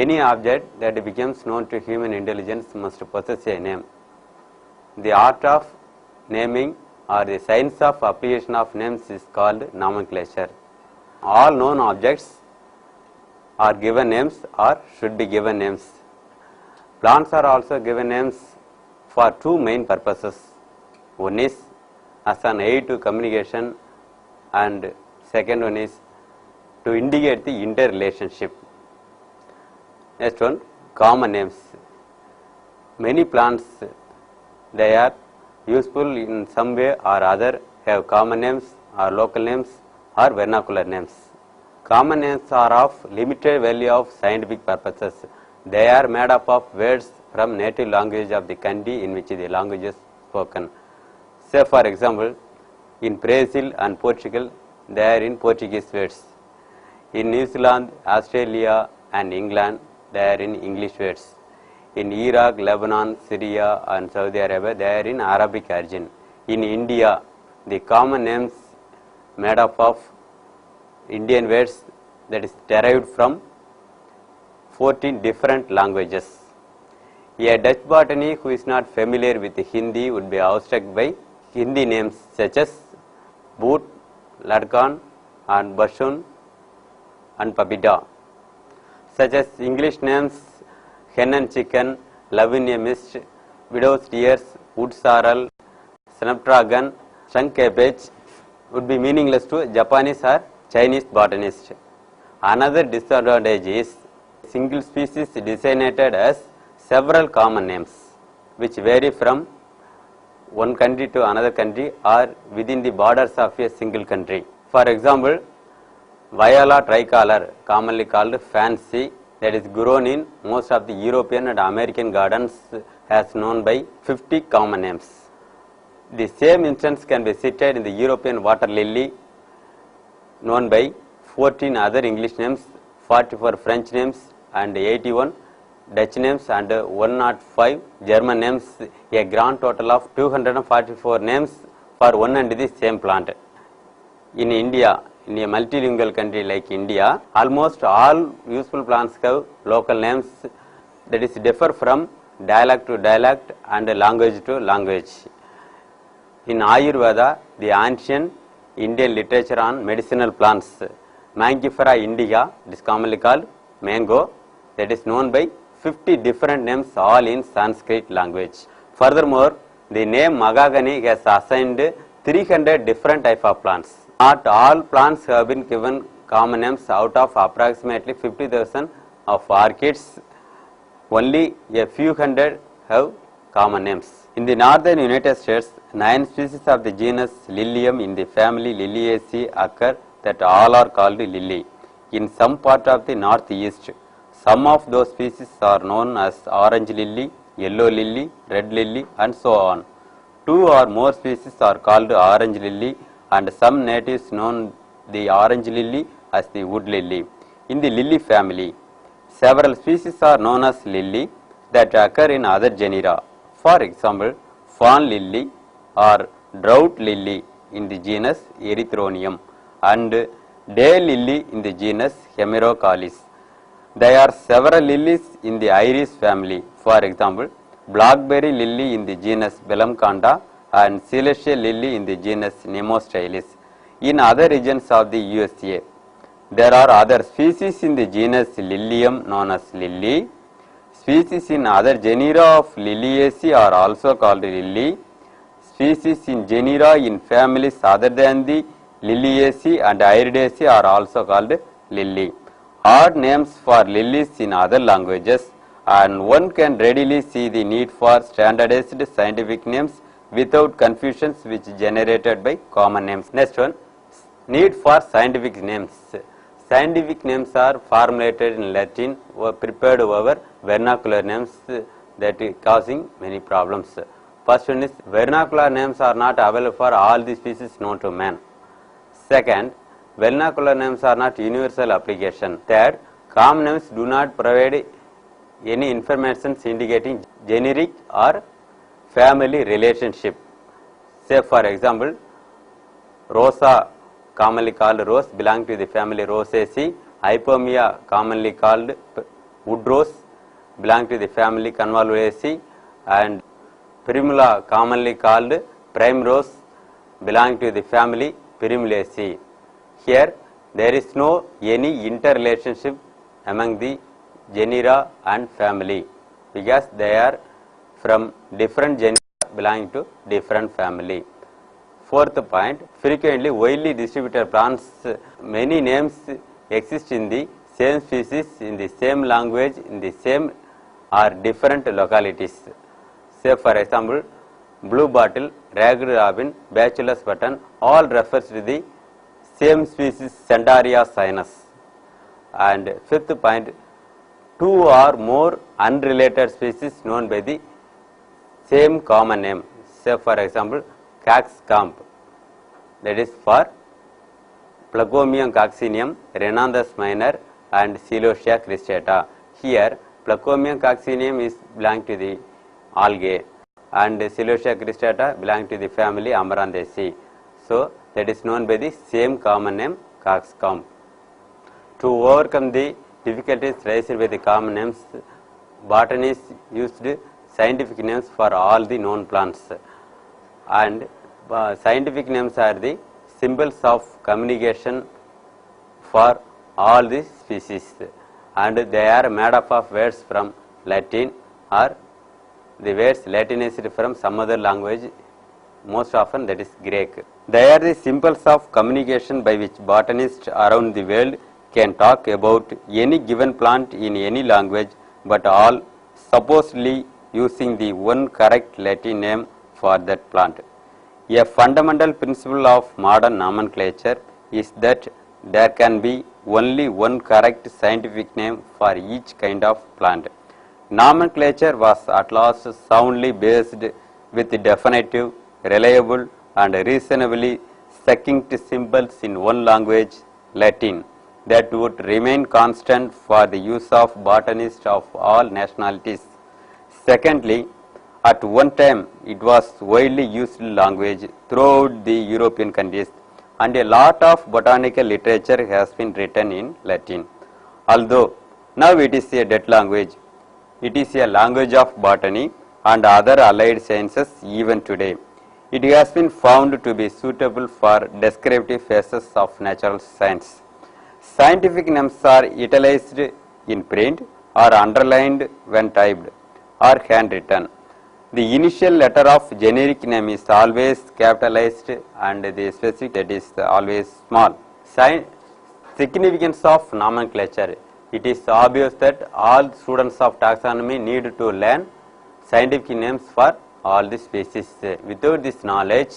Any object that becomes known to human intelligence must possess a name. The art of naming or the science of application of names is called nomenclature. All known objects are given names or should be given names. Plants are also given names for two main purposes. One is as an aid to communication, and second one is to indicate the interrelationship. Next one, common names. Many plants, they are useful in some way or other, have common names or local names or vernacular names. Common names are of limited value of scientific purposes. They are made up of words from native language of the country in which the language is spoken. Say for example, in Brazil and Portugal, they are in Portuguese words. In New Zealand, Australia and England, they are in English words. In Iraq, Lebanon, Syria and Saudi Arabia, they are in Arabic origin. In India, the common names made up of Indian words that is derived from 14 different languages. A Dutch botanist who is not familiar with Hindi would be awestruck by Hindi names such as boot, ladkan and bassoon and papida. Such as English names hen and chicken, love in a mist, widow's tears, wood sorrel, snapdragon, skunk cabbage would be meaningless to Japanese or Chinese botanist. Another disadvantage is single species designated as several common names which vary from one country to another country or within the borders of a single country. For example, Viola tricolor, commonly called fancy, that is grown in most of the European and American gardens, has known by 50 common names. The same instance can be cited in the European water lily, known by 14 other English names, 44 French names and 81 Dutch names and 105 German names, a grand total of 244 names for one and the same plant. In India, in a multilingual country like India, almost all useful plants have local names that is differ from dialect to dialect and language to language. In Ayurveda, the ancient Indian literature on medicinal plants, Mangifera indica, it is commonly called mango, that is known by 50 different names, all in Sanskrit language. Furthermore, the name Mahogany has assigned 300 different types of plants. Not all plants have been given common names. Out of approximately 50,000 of orchids, only a few hundred have common names. In the northern United States, 9 species of the genus Lilium in the family Liliaceae occur that all are called lily. In some part of the northeast, some of those species are known as orange lily, yellow lily, red lily and so on. 2 or more species are called orange lily and some natives known the orange lily as the wood lily. In the lily family, several species are known as lily that occur in other genera. For example, fawn lily or drought lily in the genus Erythronium and day lily in the genus Hemerocallis. There are several lilies in the iris family. For example, blackberry lily in the genus Bellamconda and celestial lily in the genus Nemostylis. In other regions of the USA, there are other species in the genus Lilium known as lily. Species in other genera of Liliaceae are also called lily. Species in genera in families other than the Liliaceae and Iridaceae are also called lily. Odd names for lilies in other languages, and one can readily see the need for standardized scientific names without confusions which generated by common names. Next one, need for scientific names. Scientific names are formulated in Latin or prepared over vernacular names that is causing many problems. First one is vernacular names are not available for all the species known to man. Second, vernacular names are not universal application. Third, common names do not provide any information indicating generic or family relationship. Say for example, Rosa, commonly called rose, belong to the family Rosaceae. Hypomia, commonly called wood rose belong to the family Convolvulaceae, and Primula commonly called primrose belong to the family Primulaceae. Here there is no any interrelationship among the genera and family because they are from different genera belonging to different family. Fourth point, frequently widely distributed plants, many names exist in the same species, in the same language, in the same or different localities. Say for example, blue bottle, ragged robin, bacillus button, all refers to the same species Centaria sinus. And fifth point, two or more unrelated species known by the same common name. Say for example, Caxcomb, that is for Placomium coccineum, Rhinanthus minor and Celosia cristata. Here Placomium coccineum is belong to the algae and Celosia cristata belong to the family Amarantheaceae. So that is known by the same common name Caxcomb. To overcome the difficulties raised by the common names, botanists used scientific names for all the known plants, and scientific names are the symbols of communication for all the species, and they are made up of words from Latin or the words Latinized from some other language, most often that is Greek. They are the symbols of communication by which botanists around the world can talk about any given plant in any language, but all supposedly using the one correct Latin name for that plant. A fundamental principle of modern nomenclature is that there can be only one correct scientific name for each kind of plant. Nomenclature was at last soundly based with definitive, reliable and reasonably succinct symbols in one language, Latin, that would remain constant for the use of botanists of all nationalities. Secondly, at one time it was widely used language throughout the European countries, and a lot of botanical literature has been written in Latin. Although now it is a dead language, it is a language of botany and other allied sciences even today. It has been found to be suitable for descriptive phases of natural science. Scientific names are italicized in print or underlined when typed or handwritten. The initial letter of generic name is always capitalized and the specific that is always small. Significance of nomenclature. It is obvious that all students of taxonomy need to learn scientific names for all the species. Without this knowledge,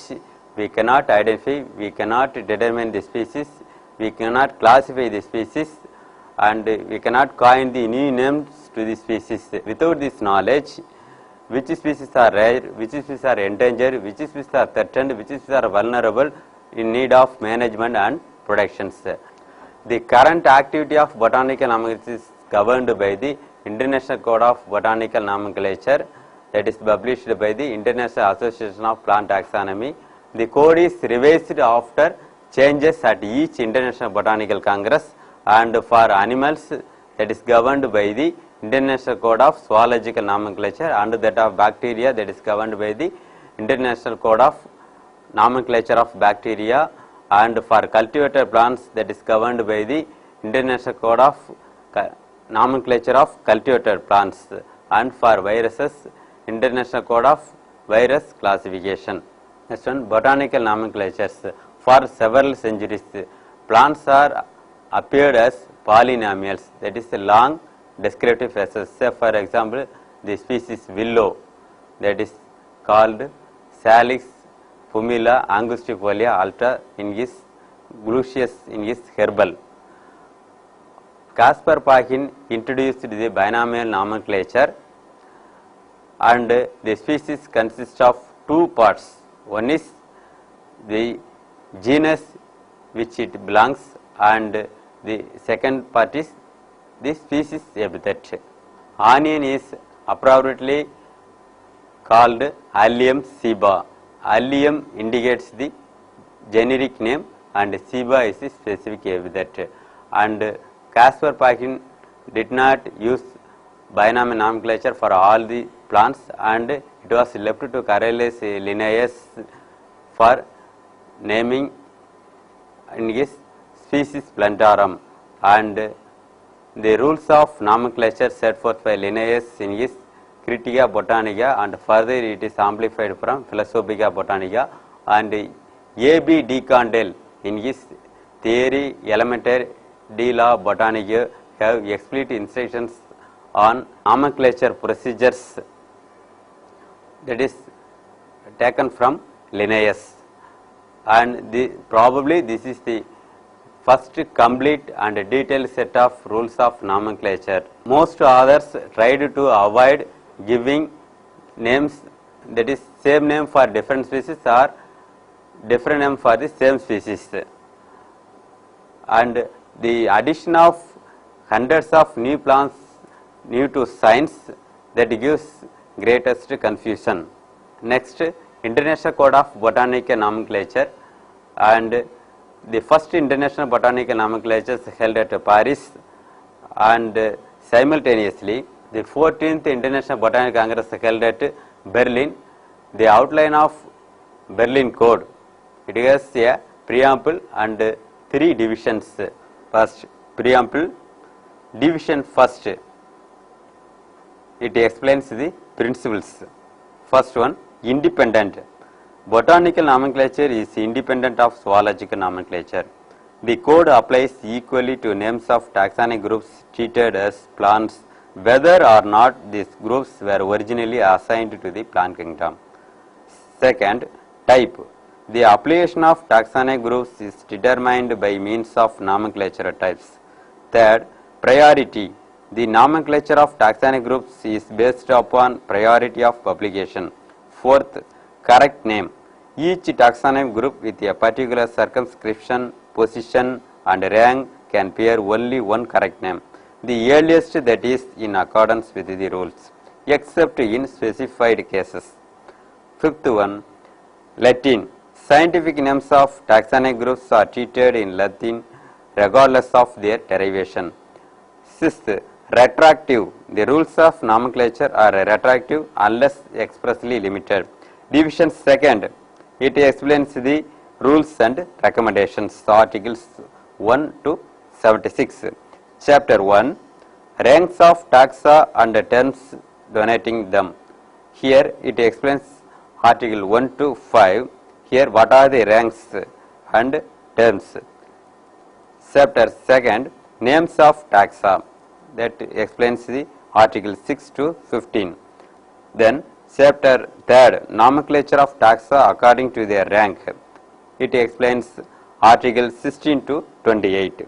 we cannot identify, we cannot determine the species, we cannot classify the species, and we cannot coin the new names to the species. Without this knowledge, which species are rare, which species are endangered, which species are threatened, which species are vulnerable in need of management and protections. The current activity of botanical nomenclature is governed by the International Code of Botanical Nomenclature that is published by the International Association of Plant Taxonomy. The code is revised after changes at each International Botanical Congress, and for animals that is governed by the International Code of Zoological Nomenclature, and that of bacteria that is governed by the International Code of Nomenclature of Bacteria, and for cultivated plants that is governed by the International Code of Nomenclature of Cultivated Plants, and for viruses International Code of Virus Classification. Next one, botanical nomenclatures. For several centuries, plants are appeared as polynomials, that is a long descriptive phases. Say for example, the species willow that is called Salix pumila angustifolia alta ingis gluteus ingis herbal. Caspar Pagin introduced the binomial nomenclature, and the species consists of two parts. One is the genus which it belongs, and the second part is the species epithet. Onion is appropriately called Allium ceiba. Allium indicates the generic name and ceiba is the specific epithet. And Caspar Pagin did not use binomial nomenclature for all the plants, and it was left to Carolus Linnaeus for naming in his species Plantarum, and the rules of nomenclature set forth by Linnaeus in his Critica Botanica, and further it is amplified from Philosophica Botanica, and A.B. de Candolle in his Theory Elementaire de la Botanique have explicit instructions on nomenclature procedures, that is taken from Linnaeus, and probably this is the first complete and detailed set of rules of nomenclature. Most authors tried to avoid giving names, that is same name for different species or different name for the same species, and the addition of hundreds of new plants new to science, that gives greatest confusion. Next, International Code of Botanical Nomenclature, and the first International Botanical Nomenclature is held at Paris, and simultaneously the 14th International Botanical Congress held at Berlin. The outline of Berlin Code, it has a preamble and 3 divisions. First, preamble, division first, it explains the principles. First one, independent. Botanical nomenclature is independent of zoological nomenclature. The code applies equally to names of taxonomic groups treated as plants, whether or not these groups were originally assigned to the plant kingdom. Second, type. The application of taxonomic groups is determined by means of nomenclature types. Third, priority. The nomenclature of taxonomic groups is based upon priority of publication. Fourth, correct name. Each taxonomic group with a particular circumscription, position and rank can bear only one correct name, the earliest that is in accordance with the rules, except in specified cases. Fifth one, Latin. Scientific names of taxonomic groups are treated in Latin regardless of their derivation. Sixth, retroactive. The rules of nomenclature are retroactive unless expressly limited. Division second, it explains the rules and recommendations, articles 1 to 76. Chapter 1, ranks of taxa and terms donating them. Here it explains article 1 to 5. Here what are the ranks and terms. Chapter 2, names of taxa, that explains the article 6 to 15. Then chapter 3, nomenclature of taxa according to their rank. It explains article 16 to 28.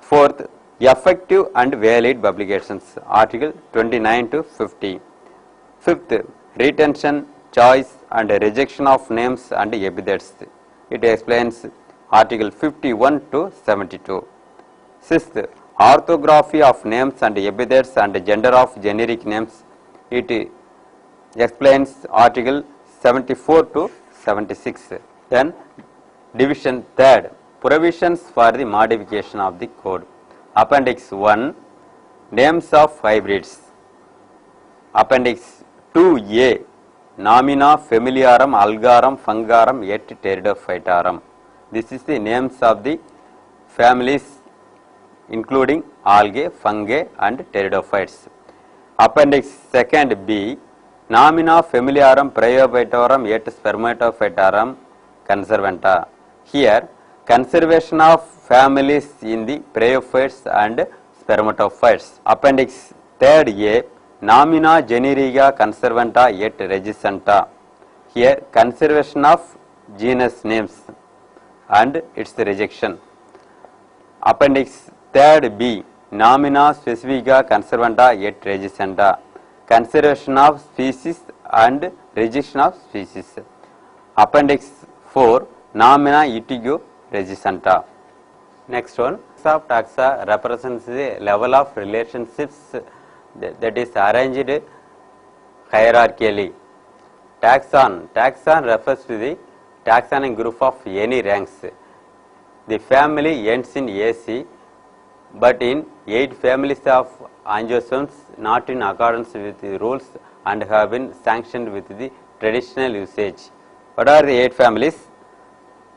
Fourth, effective and valid publications, article 29 to 50. Fifth, retention, choice and rejection of names and epithets. It explains article 51 to 72. Sixth, orthography of names and epithets and gender of generic names. It explains article 74 to 76. Then division third, provisions for the modification of the code. Appendix 1, names of hybrids. Appendix 2A, nomina familiarum, algarum, fungarum, et pteridophytarum. This is the names of the families including algae, fungi and pteridophytes. Appendix 2nd B, nomina familiarum, bryophytorum, et spermatophytarum conservanta. Here, conservation of families in the bryophytes and spermatophytes. Appendix 3A, nomina generica conservanta et regiscenta. Here, conservation of genus names and its rejection. Appendix 3B, nomina specifica conservanta et regiscenta. Conservation of species and rejection of species. Appendix 4, nomina itigo regiscenta. Next one, of taxa represents the level of relationships that is arranged hierarchically. Taxon. Taxon refers to the taxonomic group of any ranks. The family ends in AC but in 8 families of angiosperms not in accordance with the rules and have been sanctioned with the traditional usage. What are the 8 families?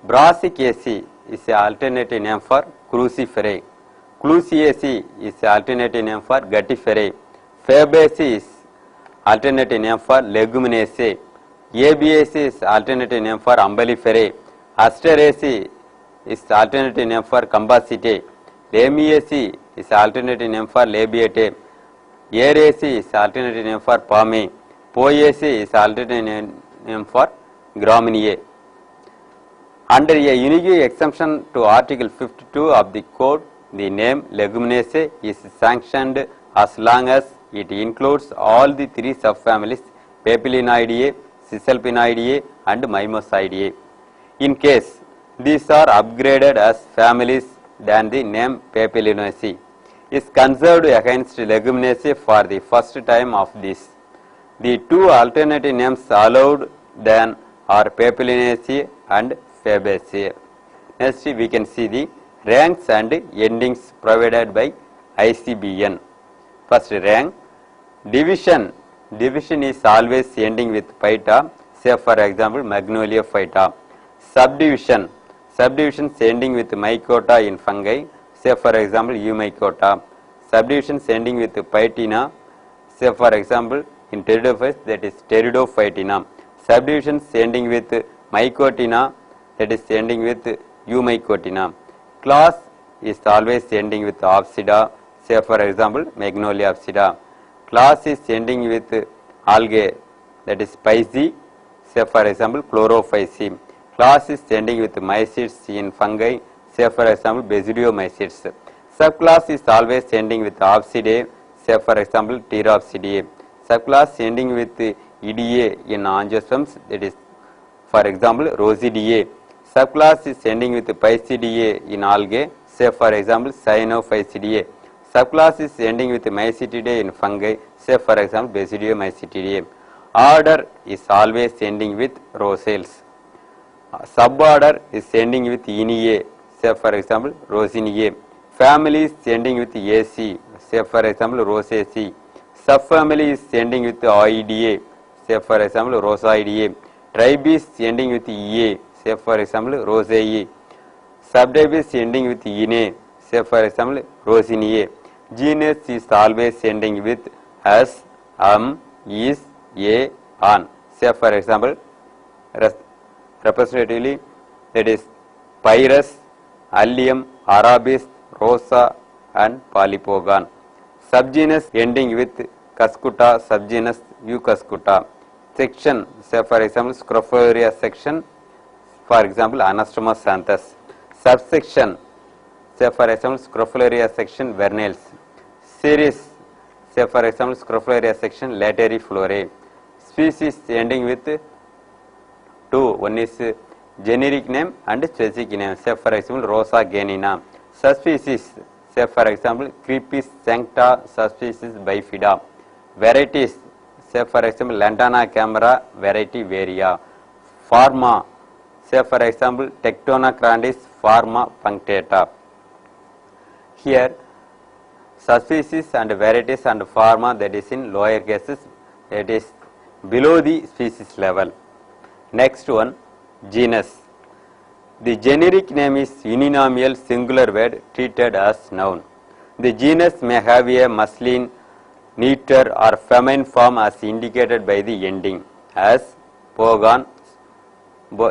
Brassicaceae is an alternative name for Cruciferae. Clusiaceae is an alternative name for Guttiferae. Fabaceae is alternative name for Leguminosae. Abiaceae is alternative name for Umbelliferae. Asteraceae is alternative name for Cumbacitae. Lamiaceae is alternative name for Labiatae. Aeraceae is alternative name for Palmae. Poaceae is alternative name for Gramineae. Under a unique exemption to Article 52 of the Code, the name Leguminosae is sanctioned as long as it includes all the 3 subfamilies Papilionoideae, Cisalpinoideae and Mimosaideae. In case these are upgraded as families, then the name Papilionosae is conserved against Leguminosae for the first time of this. The 2 alternative names allowed then are Papilionosae and Fabaceae. Next we can see the ranks and endings provided by ICBN. First rank, division. Division is always ending with phyta, say for example Magnolia phyta. Subdivision. Subdivisions ending with mycota in fungi, say for example Eumycota. Subdivisions ending with phytina, say for example in pteridophytes, that is Pteridophytina. Subdivisions ending with mycotina, that is ending with Eumycotina. Class is always ending with Apsida, say for example Magnolia Apsida. Class is ending with algae, that is Pisces, say for example Chlorophyceae. Class is ending with mycetes in fungi, say for example Basidiomycetes. Subclass is always ending with Apsidae, say for example Pteropsidae. Subclass ending with Idae in angiosperms, that is for example Rosidae. Subclass is ending with Piscidae in algae, say for example Cyanophysidae. Subclass is ending with Mycetidae in fungi, say for example Basidiomycetidae. Order is always ending with Rosales. Suborder is ending with Ineae, say for example Roseneae. Family is ending with AC, say for example Rosaceae. Subfamily is ending with Oideae, say for example Rosaideae. Tribe is ending with Ea, say for example Rosae. Subtype is ending with Ine, say for example Rosineae. Genus is always ending with as, is, a, on, say for example representatively, that is Pyrus, Allium, Arabis, Rosa and Polypogon. Subgenus ending with Cuscuta, subgenus Eucuscuta. Section, say for example Scrophularia section, for example Anastomus xanthus. Subsection, say for example Scrophularia section Vernales. Series, say for example Scrophularia section Lateriflorae. Species ending with 2, one is generic name and specific name, say for example Rosa ganina. Subspecies, say for example Crepis sancta, subspecies Bifida. Varieties, say for example Lantana camera, variety Varia. Pharma, say for example Tectona grandis, Pharma punctata. Here subspecies and varieties and pharma, that is in lower cases, that is below the species level. Next one, genus. The generic name is uninominal singular word treated as noun. The genus may have a masculine, neuter or feminine form as indicated by the ending, as Pogon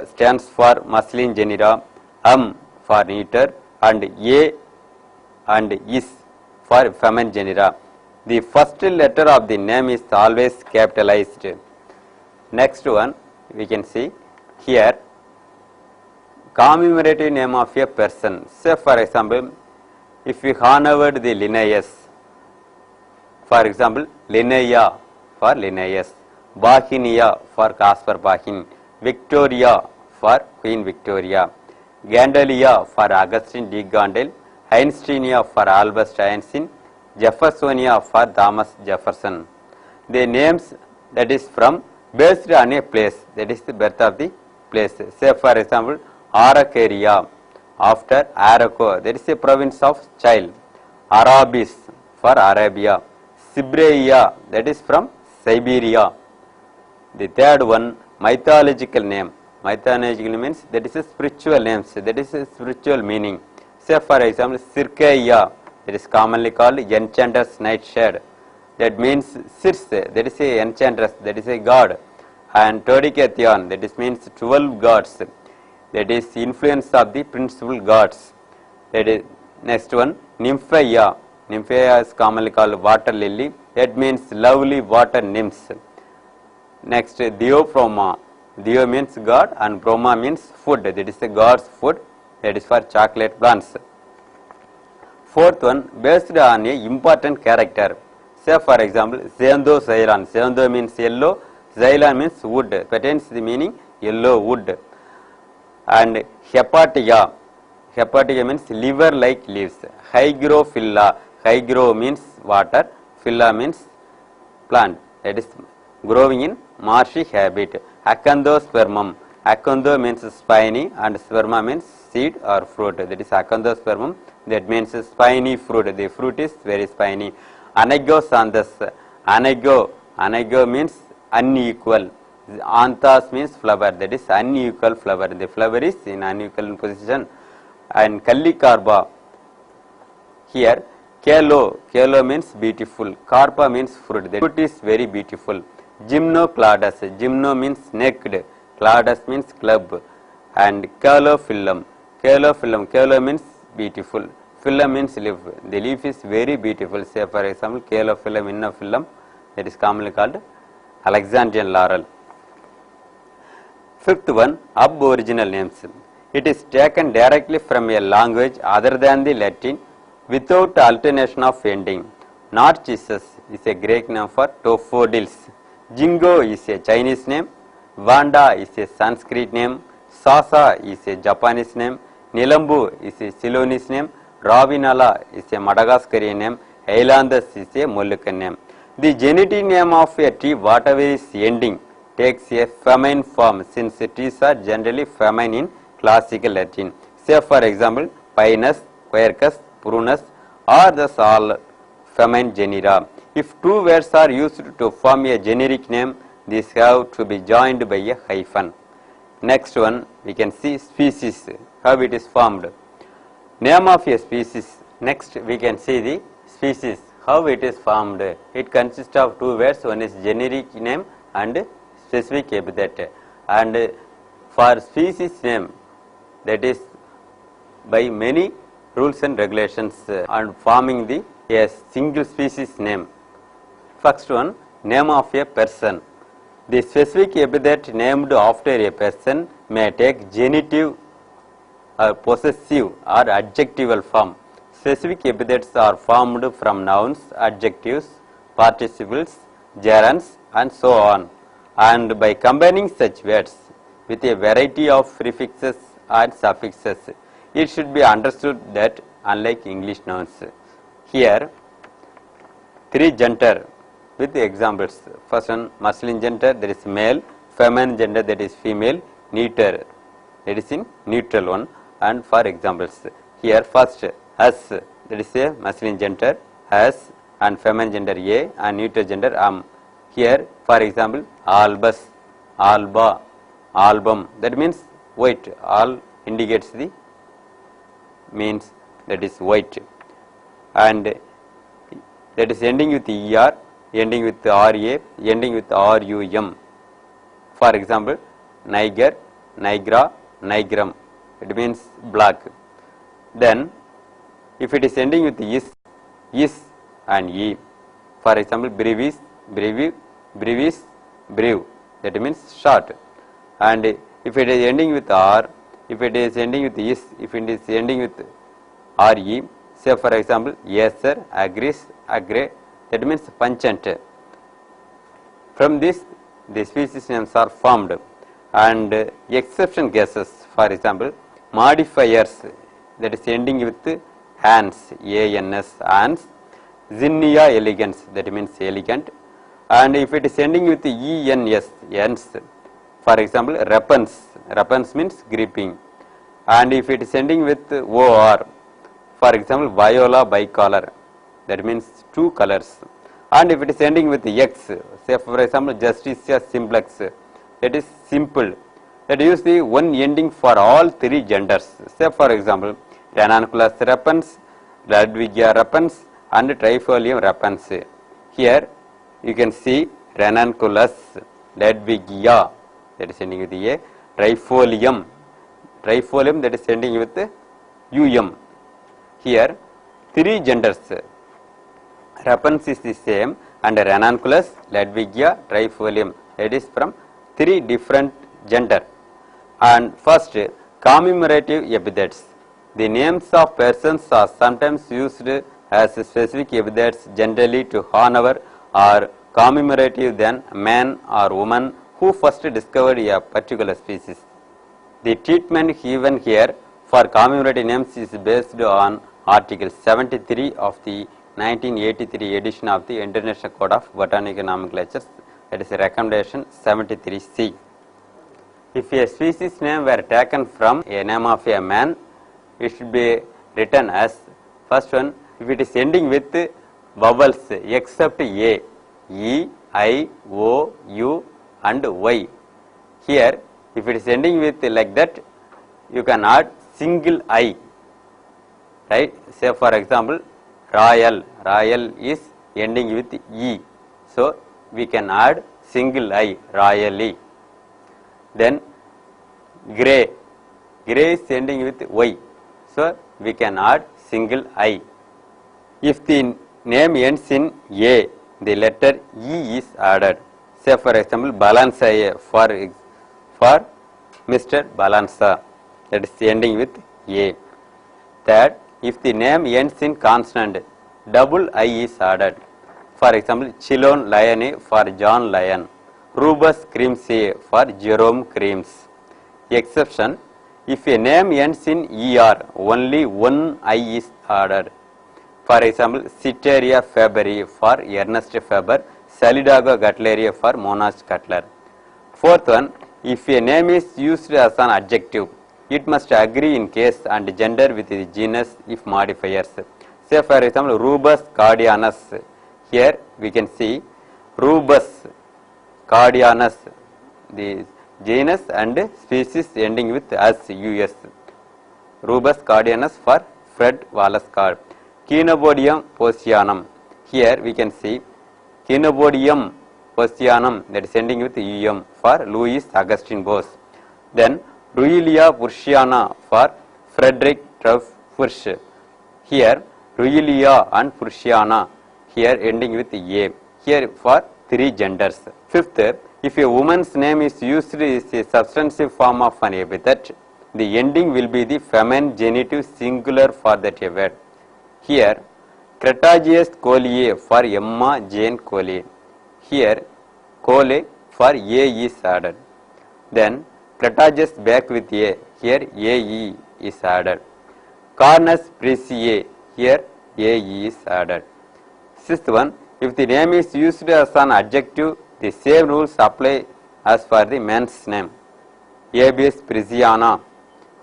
stands for masculine genera, for neuter and A and is for feminine genera. The first letter of the name is always capitalized. Next one, we can see here commemorative name of a person. Say for example, if we honored the Linnaeus, for example Linnea for Linnaeus, Bahinia for Caspar Bahin, Victoria for Queen Victoria, Gandalia for Augustine de Gandel, Einsteinia for Albert Einstein, Jeffersonia for Thomas Jefferson. The names that is from based on a place, that is the birth of the place. Say for example Araucaria after Arauco, that is a province of Chile. Arabis for Arabia, Siberia, that is from Siberia. The third one, mythological name. Mythological means that is a spiritual names, that is a spiritual meaning. Say for example, Circaya, that is commonly called enchantress nightshade. That means Circe, that is a enchantress, that is a god. And Todicathion, that is means 12 gods. That is influence of the principal gods. That is next one, Nymphaea. Nymphaea is commonly called water lily. That means lovely water nymphs. Next, Theobroma. Theo means god and broma means food. That is a god's food. That is for chocolate plants. Fourth one, based on a important character. Say for example, Zendo Xylon. Zendo means yellow. Xylon means wood. Pertains the meaning yellow wood. And Hepatia. Hepatia means liver-like leaves. Hygrophila. Hygro means water. Phila means plant. That is growing in marshy habit. Acanthosphermum. Acantho means spiny and sperma means seed or fruit. That is acanthosphermum. That means spiny fruit. The fruit is very spiny. Anagosanthus. Anago means unequal. Anthas means flower. That is unequal flower. The flower is in unequal position. And Kallikarpa. Here Kalo means beautiful. Karpa means fruit. The fruit is very beautiful. Gymnocladus. Gymno means naked. Cladus means club. And Calophyllum. Calo means beautiful. Phylum means leaf. The leaf is very beautiful. Say for example, Calophyllum, Innophyllum. That is commonly called Alexandrian laurel. Fifth one, aboriginal names. It is taken directly from a language other than the Latin without alternation of ending. Narcissus is a Greek name for daffodils. Jingo is a Chinese name. Vanda is a Sanskrit name. Sasa is a Japanese name. Nilambu is a Ceylonese name. Ravinala is a Madagascarian name. Islandus is a Moluccan name. The genitive name of a tree, whatever is ending, takes a feminine form since trees are generally feminine in classical Latin. Say for example, Pinus, Quercus, Prunus are thus all feminine genera. If two words are used to form a generic name, these have to be joined by a hyphen. Next one, we can see species, how it is formed. Name of a species. Next, we can see the species, how it is formed. It consists of two words, one is generic name and specific epithet. And for species name, that is by many rules and regulations and forming the a single species name. First one, name of a person. The specific epithet named after a person may take genitive or possessive or adjectival form. Specific epithets are formed from nouns, adjectives, participles, gerunds and so on. And by combining such words with a variety of prefixes and suffixes, it should be understood that unlike English nouns. Here, three gender with examples. First one, masculine gender, that is male. Feminine gender, that is female. Neuter, that is in neutral one. And for examples, here first, us, that is a masculine gender, has, and feminine gender a, and neutral gender am. Here, for example, albus, alba, album, that means white. Al indicates the means that is white. And that is ending with er, ending with ra, ending with rum. For example, Niger, Nigra, Nigrum, it means black. Then, if it is ending with is and e, for example, brevis, brevi, brevis, brev, that means short. And if it is ending with r, if it is ending with is, if it is ending with re, say for example, yeser, agris, agre, that means punchant. From this, the species names are formed. And exception cases, for example, modifiers, that is ending with ans, ans, ans, zinnia elegans, that means elegant. And if it is ending with ens, ens, for example, repens, repens means gripping. And if it is ending with or, for example, viola bicolor, that means two colors. And if it is ending with X, say for example Justitia simplex, that is simple. That use the one ending for all three genders. Say for example Ranunculus repens, Ludwigia repens and Trifolium repens. Here you can see Ranunculus, Ludwigia, that is ending with A, Trifolium, that is ending with UM. Here three genders, repens is the same, and Ranunculus, Ludwigia, Trifolium, that is from three different gender. And first, commemorative epithets. The names of persons are sometimes used as specific epithets, generally to honor or commemorative than man or woman who first discovered a particular species. The treatment given here for commemorative names is based on Article 73 of the 1983 edition of the International Code of Botanical Nomenclature, that is recommendation 73C. If a species name were taken from a name of a man, it should be written as, first one, if it is ending with vowels except A, E, I, O, U and Y. Here, if it is ending with like that, you can add single I, right? Say for example, Royal is ending with E, so we can add single I, royally. Then Grey is ending with Y, so we can add single I. If the name ends in A, the letter E is added. Say for example, Balanza for Mr. Balanza, that is ending with A. Third, if the name ends in consonant, double I is added. For example, Chilon Lion for John Lyon, Rubus Crimsey for Jerome Creams. Exception, if a name ends in ER, only one I is added. For example, Citeria Faberi for Ernest Faber, Salidago Cutleria for Monash Cutler. Fourth one, if a name is used as an adjective, it must agree in case and gender with the genus if modifiers. Say for example, Rubus Cardianus. Here we can see Rubus Cardianus, the genus and species ending with us, US. Rubus Cardianus for Fred Wallace Card. Chenobodium Posianum. Here we can see Chenobodium Posianum, that is ending with UM for Louis Augustine Bose. Then Ruilia Pursiana for Frederick Truff Fursch. Here Ruilia and Pursiana, here ending with A. Here for three genders. Fifth, if a woman's name is used as a substantive form of an epithet, the ending will be the feminine genitive singular for that word. Here Cretaceous Collier for Emma Jane Collier. Here Collier for A is added. Then Cretaceous back with A, here AE is added. Cornus Preciae, here AE is added. Sixth one, if the name is used as an adjective, the same rules apply as for the man's name. Abies Presiana,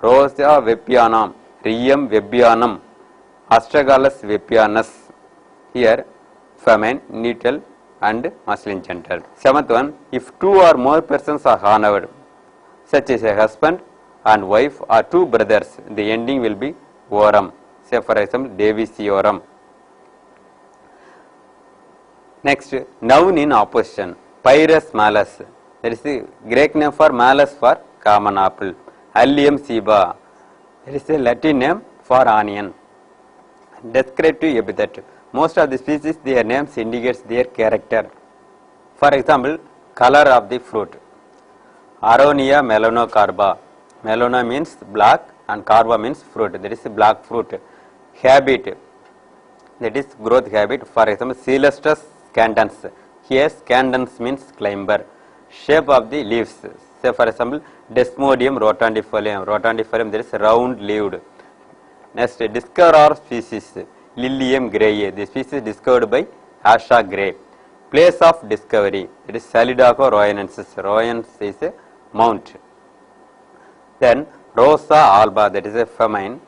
Rosa Vepiana, Riem Vebianum, Astragalus Vepianus. Here feminine, neutral and masculine gender. Seventh one, if two or more persons are honored, such as a husband and wife or two brothers, the ending will be orum. Say for example, Davisiorum. Next, noun in opposition. Pyrus Malus, that is the Greek name for Malus for common apple. Allium Seba, that is the Latin name for onion. Descriptive epithet. Most of the species, their names indicates their character. For example, color of the fruit. Aronia melanocarba. Melona means black and carba means fruit, that is black fruit. Habit, that is growth habit. For example, Coelestus scandens. Here scandens means climber. Shape of the leaves. Say for example, Desmodium rotundifolium. Rotundifolium, that is round leaved. Next, discover our species. Lilium graye. The species discovered by Asha Gray. Place of discovery. It is Salidaco royanensis. Royanensis is a mount. Then Rosa alba, that is a feminine.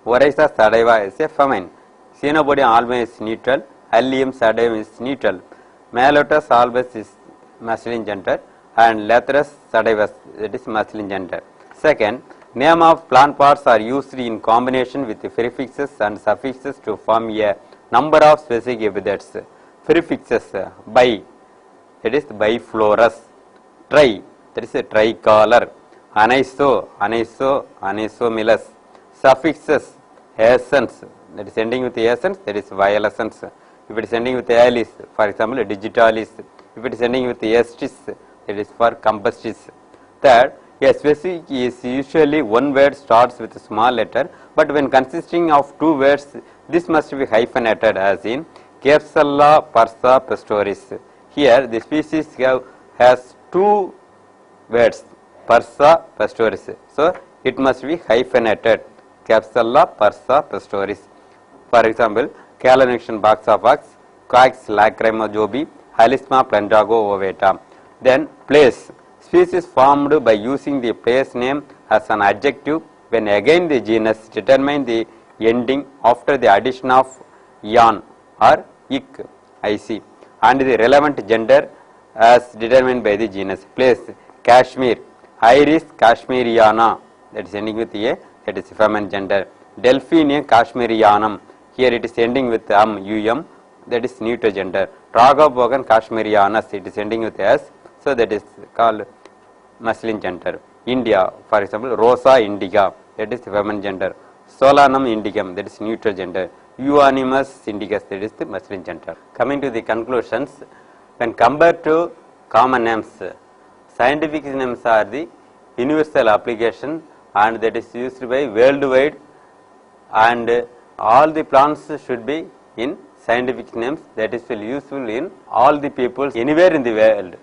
Oryza sadiva is a feminine. Xenobodium alba is neutral. Allium sadium is neutral. Malotus albus is masculine gender and Lathyrus sativus, that is masculine gender. Second, name of plant parts are used in combination with prefixes and suffixes to form a number of specific epithets. Prefixes bi, that is biflorus. Tri, that is a tricolor. Aniso, anisomilus. Suffixes essence, that is ending with essence, that is violescence. If it is ending with alis, for example, digitalis. If it is ending with estis, that is for combustis. Third, a specific is usually one word starts with a small letter, but when consisting of two words, this must be hyphenated, as in Capsella persa pastoris. Here, the species has two words, persa pastoris. So, it must be hyphenated, Capsella persa pastoris. For example, Calonation box of ox, Coax lacrimojobi, Halisma plantago ovata. Then, place. Species formed by using the place name as an adjective when again the genus determine the ending after the addition of -ion or -ic, ic, and the relevant gender as determined by the genus. Place, Kashmir, Iris kashmiriana, that is ending with a, that is feminine gender. Delphinium kashmirianum, here it is ending with um, that is neuter gender. Ragabogan kashmirianus, it is ending with s, so that is called masculine gender. India, for example, Rosa indica, that is feminine gender. Solanum indicum, that is neuter gender. Euonymus indicus, that is the masculine gender. Coming to the conclusions, when compared to common names, scientific names are the universal application and that is used by worldwide, and all the plants should be in scientific names, that is useful in all the peoples anywhere in the world.